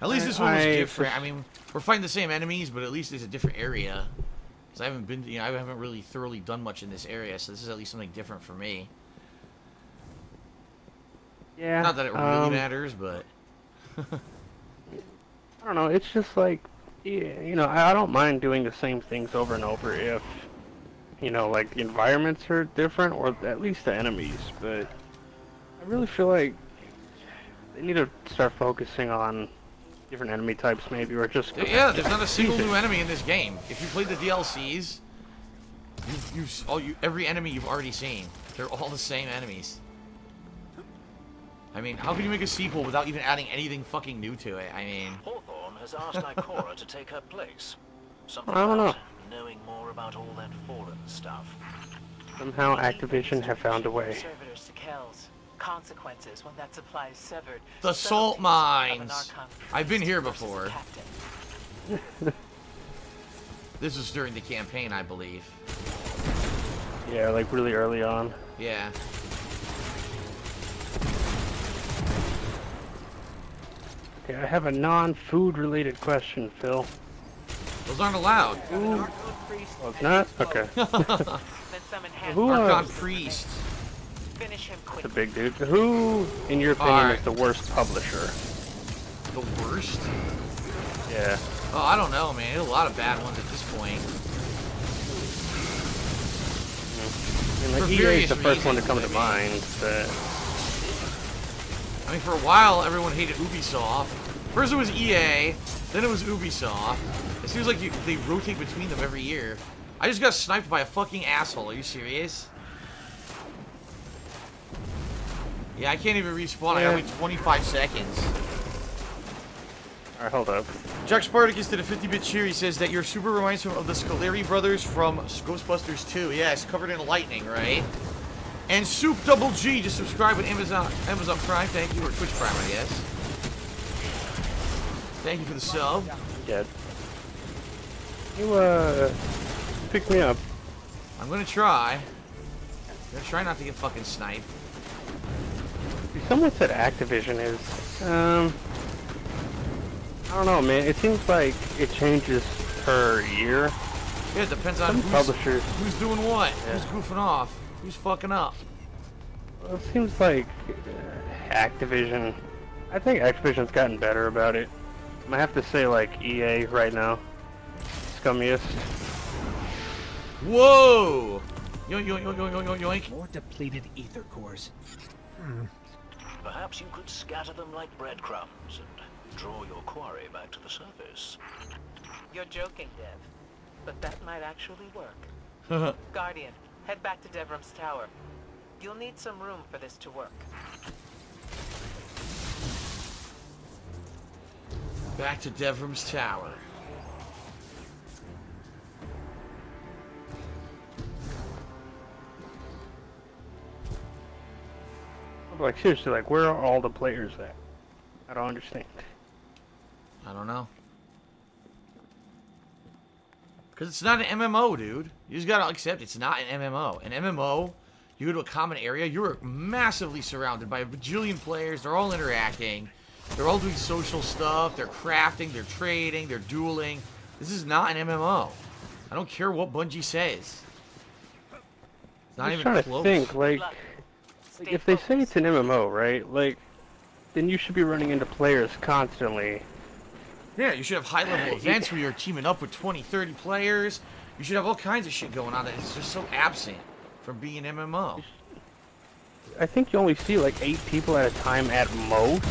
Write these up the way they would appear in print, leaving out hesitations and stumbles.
At least this one was different. I mean, we're fighting the same enemies, but at least it's a different area. Because I haven't been, I haven't really thoroughly done much in this area, so this is at least something different for me. Yeah. Not that it really matters, but. I don't know. It's just like, you know, I don't mind doing the same things over and over if, you know, like the environments are different, or at least the enemies. But I really feel like they need to start focusing on different enemy types, maybe, or just... Yeah, there's not a single new enemy in this game. If you played the DLCs, every enemy you've already seen. They're all the same enemies. I mean, how can you make a sequel without even adding anything fucking new to it? I mean... Hawthorne has asked Ikora to take her place. Something I don't know. about knowing more about all that fallen stuff. Somehow Activision have found a way. Servitors to Kells. Consequences when that supply is severed. The salt mines! I've been here before. This was during the campaign, I believe. Yeah, like really early on. Yeah. Okay, I have a non-food related question, Phil. Those aren't allowed. Oh, it's not? Okay. Who Archon Priest. Finish him quick. The big dude. Who, in your opinion, is the worst publisher? The worst? Yeah. Oh, I don't know, man. There's a lot of bad ones at this point. I mean, like, EA is the first one to come to mind, but... I mean, for a while, everyone hated Ubisoft. First it was EA, then it was Ubisoft. It seems like they rotate between them every year. I just got sniped by a fucking asshole. Are you serious? Yeah, I can't even respawn. Yeah. I got like 25 seconds. Alright, hold up. Jack Spartacus did a 50-bit cheer. He says that your super reminds him of the Scoleri brothers from Ghostbusters 2. Yes, covered in lightning, right? And Soup Double G just subscribed with Amazon Prime. Thank you, or Twitch Prime, I guess. Thank you for the sub. Dead. You pick me up. I'm gonna try. I'm gonna try not to get fucking sniped. Someone said Activision is, I don't know, man. It seems like it changes per year. Yeah, it depends on who's doing what. Yeah. Who's goofing off. Who's fucking up. Well, it seems like Activision... I think Activision's gotten better about it. I'm gonna have to say, like, EA right now. Scummiest. Whoa! Yoink, yoink, yoink, yoink, yoink, yoink. More depleted ether cores. Perhaps you could scatter them like breadcrumbs and draw your quarry back to the surface. You're joking, Dev. But that might actually work. Guardian, head back to Devram's tower. You'll need some room for this to work. Back to Devram's tower. Like, seriously, like, where are all the players at? I don't understand. I don't know. Because it's not an MMO, dude. You just gotta accept it's not an MMO. An MMO, you go to a common area, you're massively surrounded by a bajillion players. They're all interacting. They're all doing social stuff. They're crafting. They're trading. They're dueling. This is not an MMO. I don't care what Bungie says. It's not even close. I'm trying to think, like, if they say it's an MMO, right? Like, then you should be running into players constantly. Yeah, you should have high-level events where you're teaming up with 20, 30 players. You should have all kinds of shit going on that is just so absent from being an MMO. I think you only see like 8 people at a time at most.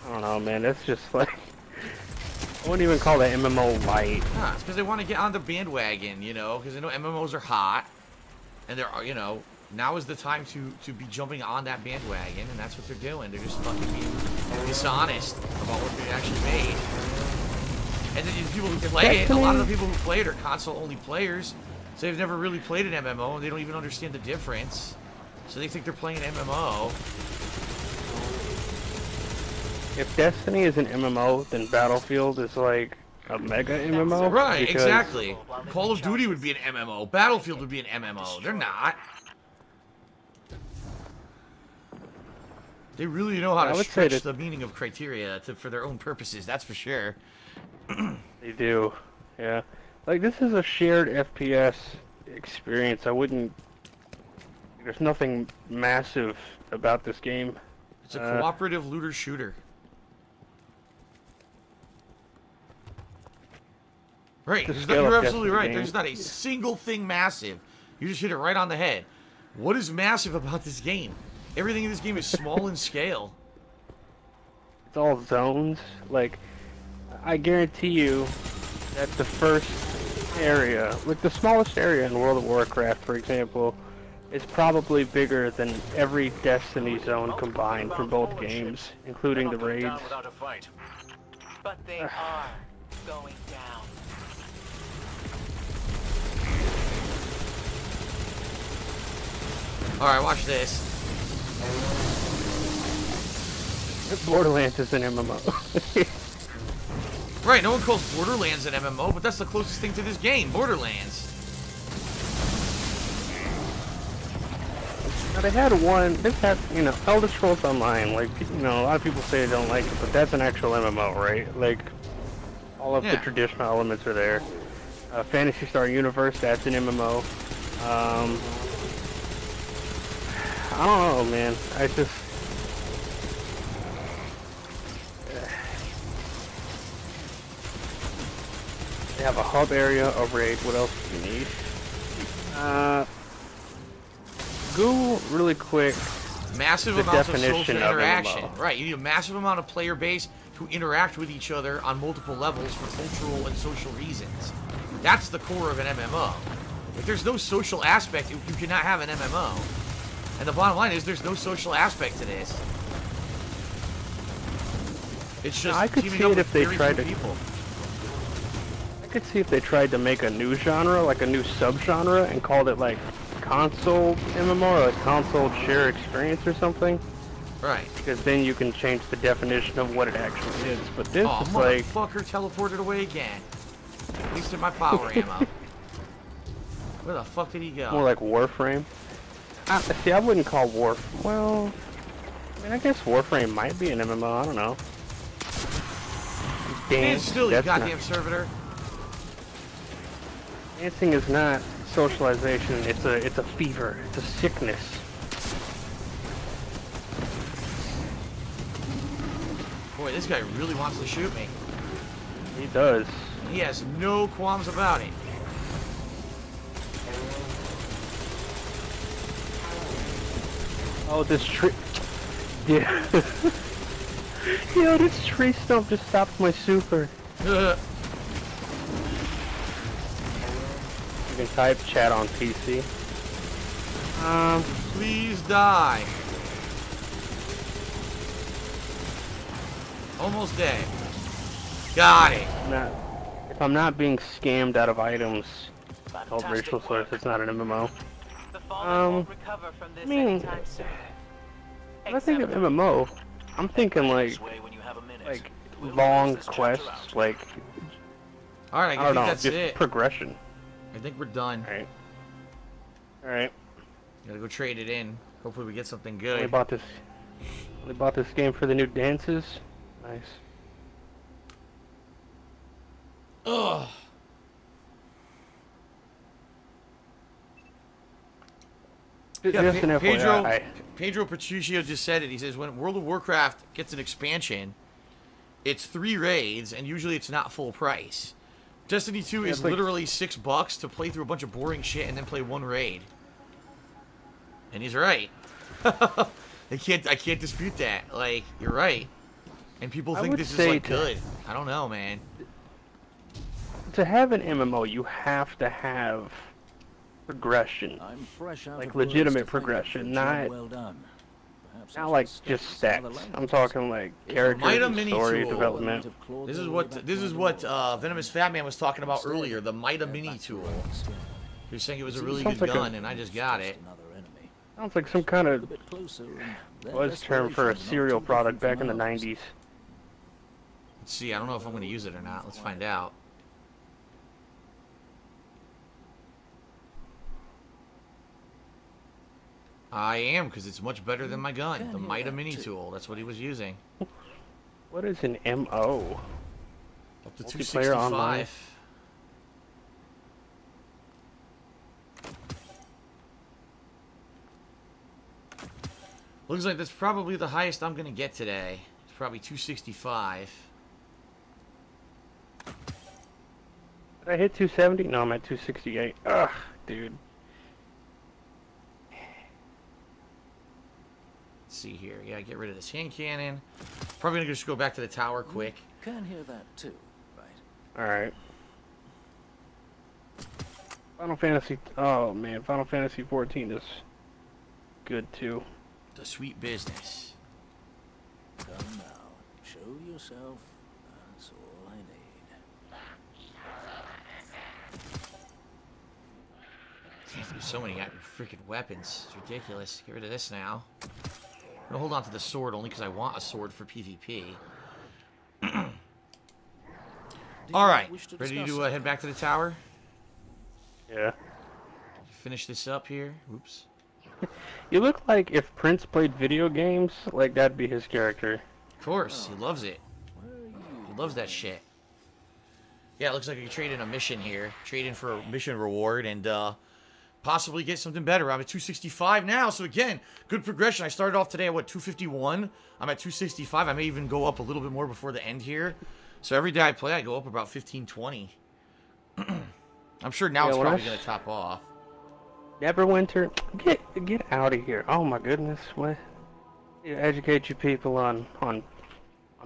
I don't know, man. That's just like... I wouldn't even call that MMO light. Nah, it's because they want to get on the bandwagon, you know, because they know MMOs are hot. And they're, you know, now is the time to be jumping on that bandwagon, and that's what they're doing. They're just fucking being dishonest about what they actually made. And then the people who play it, a lot of the people who play it are console-only players, so they've never really played an MMO, and they don't even understand the difference. So they think they're playing an MMO. If Destiny is an MMO, then Battlefield is like a mega MMO? Right, exactly. Call of Duty would be an MMO. Battlefield would be an MMO. They're not. They really know how I to would say stretch that- the meaning of criteria for their own purposes. That's for sure. They do, yeah. Like, this is a shared FPS experience. I wouldn't... There's nothing massive about this game. It's a cooperative looter shooter. Right, you're absolutely right. There's not a single thing massive. You just hit it right on the head. What is massive about this game? Everything in this game is small in scale. It's all zones. Like, I guarantee you that the first area, like the smallest area in World of Warcraft, for example, is probably bigger than every Destiny zone combined from both games, including the raids. But they are going down. Alright, watch this. Borderlands is an MMO. Right, no one calls Borderlands an MMO, but that's the closest thing to this game, Borderlands. Now they had one, they've had, you know, Elder Scrolls Online, like, you know, a lot of people say they don't like it, but that's an actual MMO, right? Like, all of the traditional elements are there. Phantasy Star Universe, that's an MMO. I don't know, man. I just... They have a hub area, a raid. What else do you need? Google really quick. Massive the amounts of definition social of interaction. MMO. Right, you need a massive amount of player base to interact with each other on multiple levels for cultural and social reasons. That's the core of an MMO. If there's no social aspect, you cannot have an MMO. And the bottom line is there's no social aspect to this. It's just I could teaming see up it with if they very tried few to- people. I could see if they tried to make a new genre, like a new subgenre, and called it like console MMO or like console share experience or something. Right. Because then you can change the definition of what it actually is. But this Oh, is like... motherfucker teleported away again. Wasted my power ammo. Where the fuck did he go? More like Warframe. See, I wouldn't call Well, I mean, I guess Warframe might be an MMO. I don't know. It's still, you that's goddamn not- servitor. Dancing is not socialization. It's a fever. It's a sickness. Boy, this guy really wants to shoot me. He does. He has no qualms about it. Oh, this tree. Yeah. Yo, this tree stump just stopped my super. You can type chat on PC. Please die. Almost dead. Got it. If I'm not being scammed out of items called racial slurs, it's not an MMO. The fallen won't recover from this I mean, anytime soon. when I think of MMO, I'm thinking like long quests, like Alright, I I don't think know, that's just it. progression. I think we're done. Alright. Gotta go trade it in. Hopefully we get something Only good. bought this game for the new dances. Nice. Ugh. Yeah, Just an FYI. Pedro Patricio just said it. He says when World of Warcraft gets an expansion, it's 3 raids, and usually it's not full price. Destiny 2 is like- literally $6 to play through a bunch of boring shit and then play 1 raid. And he's right. I can't dispute that. Like, you're right. And people I think would this is say like to- good. I don't know, man. To have an MMO, you have to have progression. I'm fresh out Like of words legitimate to thank you for progression, a job not well done. Perhaps I not should like study just some other stats. I'm languages. talking like characters Might a and mini story tool. development. This is what Venomous Fatman was talking about earlier. The Mida Mini tool. He was saying it was a really Sounds good like a- gun, and I just got it. Sounds like some kind A of bit closer and buzz term for a cereal product back in the 90s. Let's see. I don't know if I'm going to use it or not. Let's find out. I am, because it's much better than my gun. The Mida mini tool. That's what he was using. What is an MO? Up to Multiplayer online. 265. Looks like that's probably the highest I'm going to get today. It's probably 265. Did I hit 270? No, I'm at 268. Ugh, dude. Let's see here. Yeah, get rid of this hand cannon. Probably going to just go back to the tower quick. Can hear that too, right? Alright. Final Fantasy... Oh, man. Final Fantasy 14 is good, too. The sweet business. Come now. Show yourself. That's all I need. Damn, there's so many freaking weapons. It's ridiculous. Get rid of this now. I'm gonna hold on to the sword only because I want a sword for PvP. Alright. Ready to head back to the tower? Yeah. Finish this up here. Oops. You look like if Prince played video games, like that'd be his character. Of course, he loves it. He loves that shit. Yeah, it looks like I can trade in a mission here. Trade in for a mission reward and possibly get something better. I'm at 265 now, so again, good progression. I started off today at, what, 251? I'm at 265. I may even go up a little bit more before the end here. So every day I play, I go up about 15, 20. I'm sure now it's probably going to top off. Neverwinter, get out of here! Oh my goodness, what? You educate you people on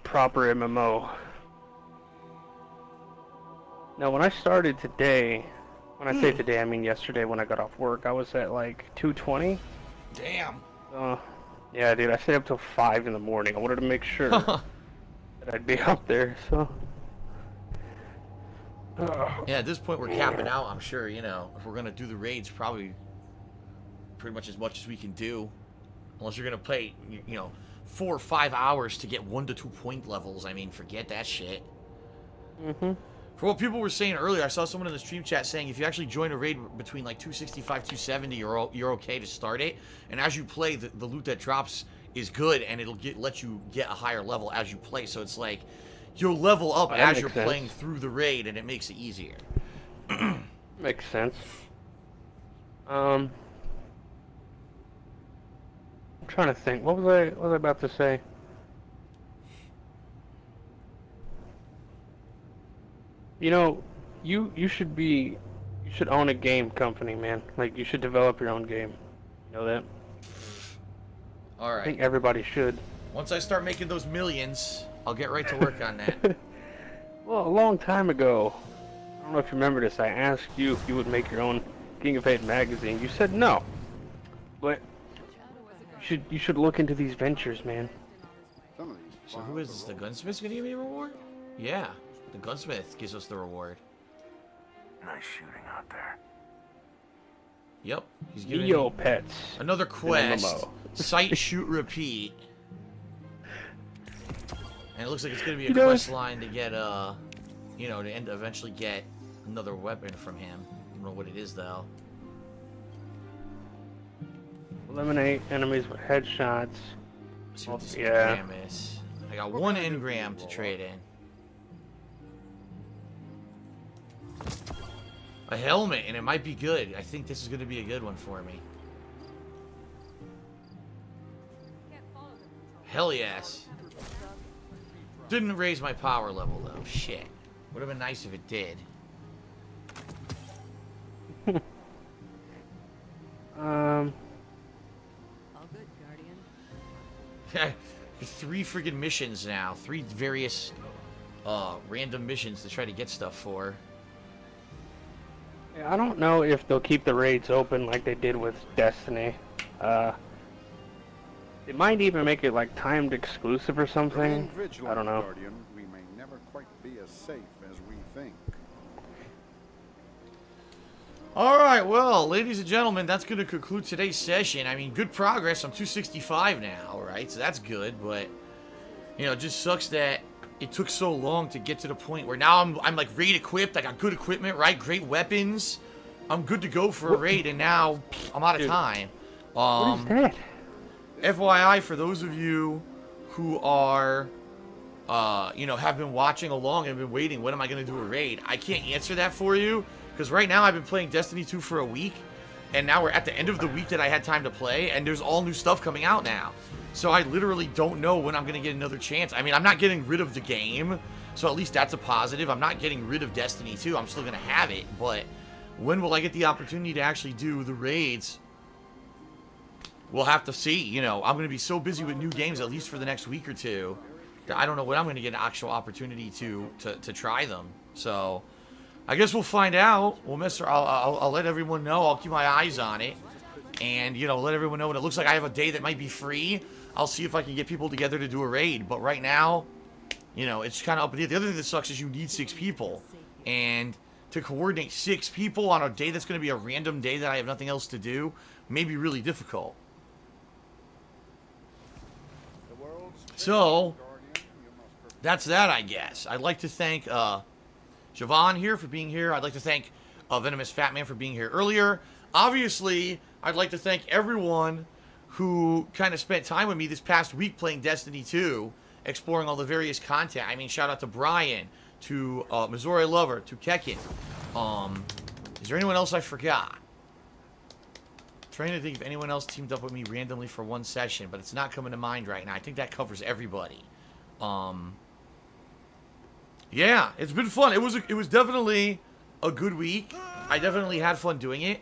proper MMO. Now, when I started today, when I say today, I mean yesterday when I got off work, I was at like 220. Damn. Yeah, dude, I stayed up till 5 in the morning. I wanted to make sure that I'd be up there. So. Yeah, at this point we're capping out, I'm sure, you know, if we're going to do the raids, probably pretty much as we can do. Unless you're going to play, you know, 4 or 5 hours to get 1 to 2 point levels. I mean, forget that shit. Mm-hmm. For what people were saying earlier, I saw someone in the stream chat saying if you actually join a raid between like 265, 270, you're okay to start it. And as you play, the loot that drops is good, and it'll let you get a higher level as you play. So it's like you'll level up as you're playing through the raid, and it makes it easier. Makes sense. I'm trying to think. What was I about to say? You know, you should own a game company, man. Like, you should develop your own game. You know that? Alright. I think everybody should. Once I start making those millions, I'll get right to work on that. Well, a long time ago, I don't know if you remember this, I asked you if you would make your own King of Hate magazine. You said no. But you should look into these ventures, man. So who is this? The gunsmith's gonna give me a reward? Yeah. The gunsmith gives us the reward. Nice shooting out there. Yep. He's giving Neo me Pets. another quest. Sight, shoot, repeat. And it looks like it's gonna be a quest line to get you know, to eventually get another weapon from him. I don't know what it is though. Eliminate enemies with headshots. Let's see what this yeah. engram is. I got 1 engram to trade in. A helmet, and it might be good. I think this is going to be a good one for me. Hell yes. Didn't raise my power level, though. Shit. Would have been nice if it did. All good, Guardian. 3 friggin' missions now. 3 various random missions to try to get stuff for. I don't know if they'll keep the raids open like they did with Destiny. It might even make it like timed exclusive or something. I don't know. Guardian. We may never quite be as safe as we think. Alright, well, ladies and gentlemen, that's going to conclude today's session. I mean, good progress. I'm 265 now, right? So that's good, but, you know, it just sucks that it took so long to get to the point where now I'm like raid equipped. I got good equipment, right? Great weapons. I'm good to go for a raid, and now I'm out of time. What is that? FYI, for those of you who are, you know, have been watching along and been waiting, when am I going to do a raid? I can't answer that for you, because right now I've been playing Destiny 2 for a week, and now we're at the end of the week that I had time to play, and there's all new stuff coming out now. So I literally don't know when I'm going to get another chance. I mean, I'm not getting rid of the game, so at least that's a positive. I'm not getting rid of Destiny 2. I'm still going to have it, but when will I get the opportunity to actually do the raids? We'll have to see. You know, I'm going to be so busy with new games, at least for the next week or two, that I don't know when I'm going to get an actual opportunity to try them. So I guess we'll find out. Well, I'll let everyone know. I'll keep my eyes on it. And, you know, let everyone know when it looks like I have a day that might be free. I'll see if I can get people together to do a raid. But right now, you know, it's kind of up in the air. The other thing that sucks is you need 6 people. And to coordinate 6 people on a day that's going to be a random day that I have nothing else to do may be really difficult. So, that's that, I guess. I'd like to thank Javon here for being here. I'd like to thank Venomous Fat Man for being here earlier. Obviously, I'd like to thank everyone who kind of spent time with me this past week playing Destiny 2, exploring all the various content. I mean, shout out to Brian, to Missouri Lover, to Kekin. Is there anyone else I forgot? Trying to think if anyone else teamed up with me randomly for one session, but it's not coming to mind right now. I think that covers everybody. Yeah, it's been fun. It was definitely a good week. I definitely had fun doing it.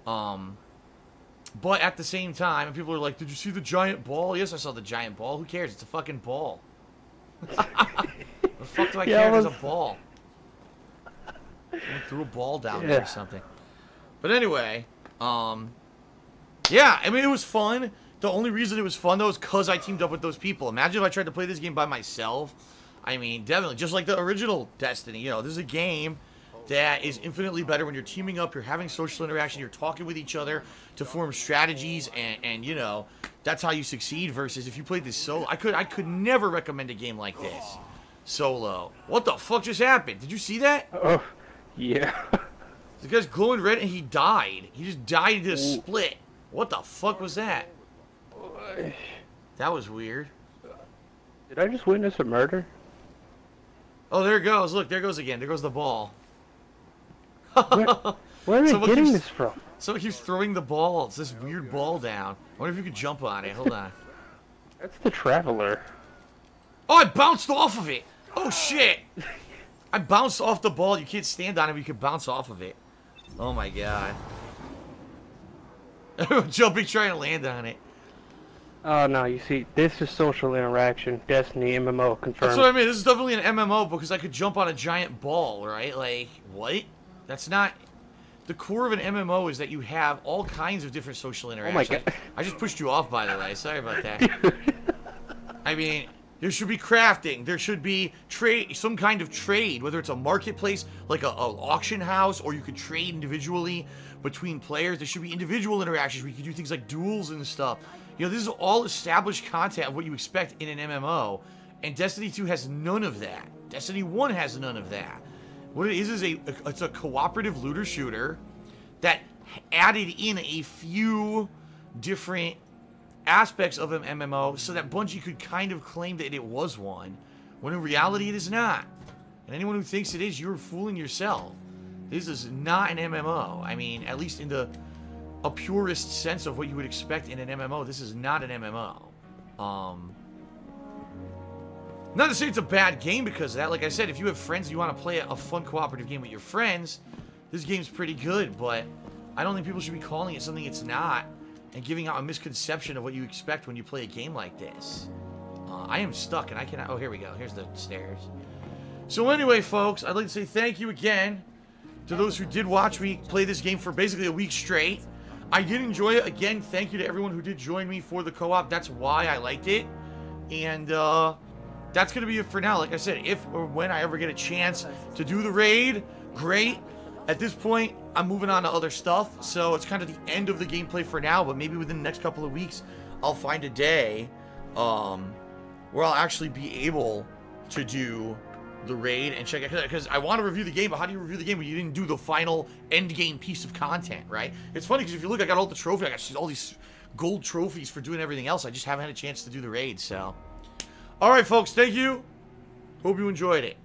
But at the same time, and people are like, "Did you see the giant ball?" Yes, I saw the giant ball. Who cares? It's a fucking ball. The fuck do I care if there's a ball? Someone threw a ball down there or something. But anyway, yeah, I mean, it was fun. The only reason it was fun, though, is because I teamed up with those people. Imagine if I tried to play this game by myself. I mean, definitely, just like the original Destiny, you know, this is a game that is infinitely better when you're teaming up, you're having social interaction, you're talking with each other to form strategies, and you know, that's how you succeed, versus if you played this solo. I could never recommend a game like this solo. What the fuck just happened? Did you see that? Oh, yeah. The guy's glowing red and he died. He just died in a split. What the fuck was that? That was weird. Did I just witness a murder? Oh, there it goes. Look, there goes again. There goes the ball. Where are they getting this from? Someone keeps throwing the ball. It's this weird ball down. I wonder if you could jump on it. Hold on. That's the Traveler. Oh, I bounced off of it. Oh, shit. I bounced off the ball. You can't stand on it, but you can bounce off of it. Oh, my God. Jumping, trying to land on it. Oh, no, you see, this is social interaction. Destiny MMO confirmed. That's what I mean. This is definitely an MMO because I could jump on a giant ball, right? Like, what? That's not... The core of an MMO is that you have all kinds of different social interactions. Oh, my God. I just pushed you off, by the way. Sorry about that. I mean... There should be crafting. There should be trade, some kind of trade, whether it's a marketplace, like a auction house, or you could trade individually between players. There should be individual interactions where you can do things like duels and stuff. You know, this is all established content of what you expect in an MMO, and Destiny 2 has none of that. Destiny 1 has none of that. What it is it's a cooperative looter shooter that added in a few different aspects of an MMO so that Bungie could kind of claim that it was one, when in reality it is not. And anyone who thinks it is, you're fooling yourself. This is not an MMO. I mean, at least in a purist sense of what you would expect in an MMO, this is not an MMO. Not to say it's a bad game because of that. Like I said, if you have friends and you want to play a fun cooperative game with your friends, this game's pretty good, but I don't think people should be calling it something it's not and giving out a misconception of what you expect when you play a game like this. I am stuck and I cannot... Oh, here we go. Here's the stairs. So anyway, folks, I'd like to say thank you again to those who did watch me play this game for basically a week straight. I did enjoy it. Again, thank you to everyone who did join me for the co-op. That's why I liked it. And that's going to be it for now. Like I said, if or when I ever get a chance to do the raid, great. At this point, I'm moving on to other stuff, so it's kind of the end of the gameplay for now, but maybe within the next couple of weeks, I'll find a day where I'll actually be able to do the raid and check it, because I want to review the game, but how do you review the game when you didn't do the final end game piece of content, right? It's funny, because if you look, I got all the trophies, I got all these gold trophies for doing everything else. I just haven't had a chance to do the raids, so. Alright, folks, thank you. Hope you enjoyed it.